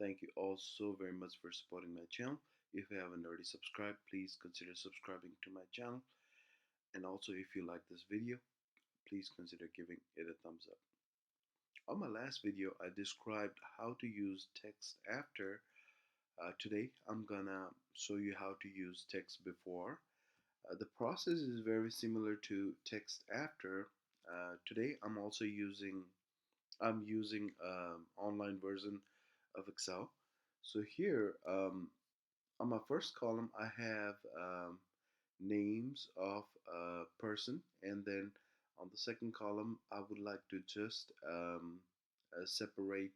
Thank you all so very much for supporting my channel. If you haven't already subscribed, please consider subscribing to my channel. And also, if you like this video, please consider giving it a thumbs up. On my last video, I described how to use text after. Today, I'm gonna show you how to use text before. The process is very similar to text after. Today, I'm using online version of Excel. So here, on my first column, I have names of a person, and then on the second column, I would like to just separate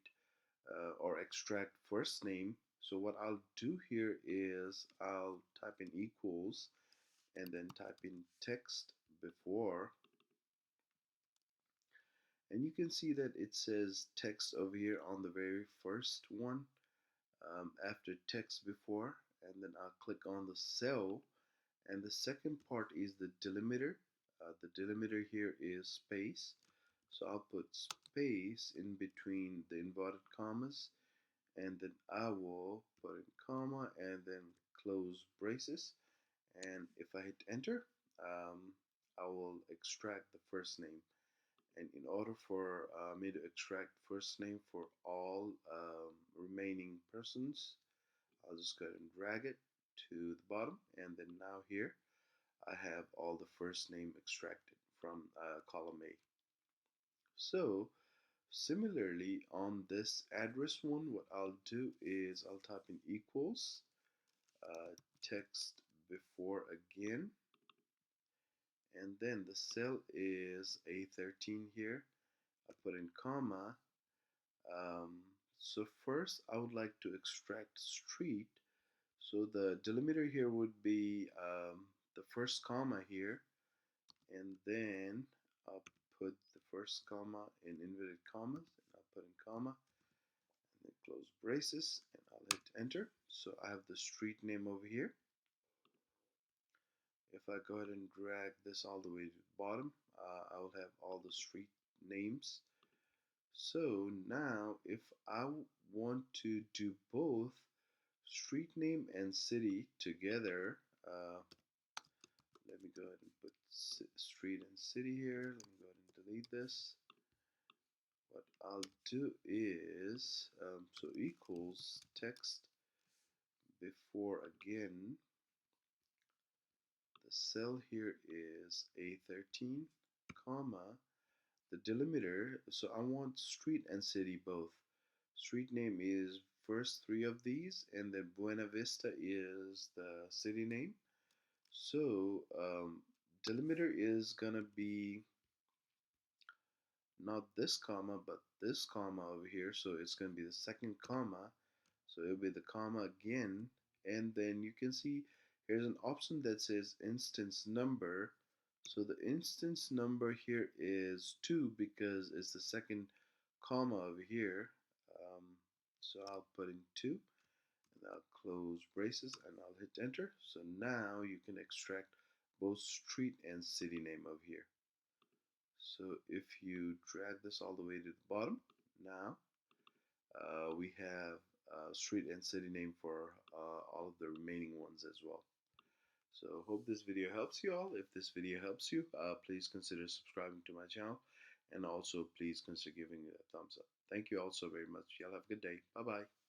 or extract first name. So what I'll do here is I'll type in equals and then type in text before, and you can see that it says text over here on the very first one after text before, and then I'll click on the cell, and the second part is the delimiter. The delimiter here is space, so I'll put space in between the inverted commas, and then I will put in comma and then close braces, and if I hit enter, I will extract the first name. And in order for me to extract first name for all remaining persons, I'll just go ahead and drag it to the bottom, and then now here I have all the first name extracted from column A. So similarly on this address one, what I'll do is I'll type in equals text before again, and then the cell is A13 here. I put in comma. So first I would like to extract street. So the delimiter here would be the first comma here, and then I'll put the first comma in inverted commas, and I'll put in comma, and then close braces, and I'll hit enter. So I have the street name over here. If I go ahead and drag this all the way to the bottom, I will have all the street names. So now if I want to do both street name and city together, let me go ahead and put street and city here. Let me go ahead and delete this. What I'll do is, so equals text before again. The cell here is A13, comma, the delimiter, so I want street and city both. Street name is first three of these, and then Buena Vista is the city name. So delimiter is gonna be not this comma but this comma over here, so it's gonna be the second comma, so it'll be the comma again, and then you can see here's an option that says instance number. So the instance number here is 2 because it's the second comma over here. So I'll put in 2, and I'll close braces, and I'll hit enter. So now you can extract both street and city name over here. So if you drag this all the way to the bottom, now we have street and city name for all of the remaining ones as well. So hope this video helps you all. If this video helps you, please consider subscribing to my channel, and also please consider giving it a thumbs up. Thank you all so very much. Y'all have a good day. Bye bye.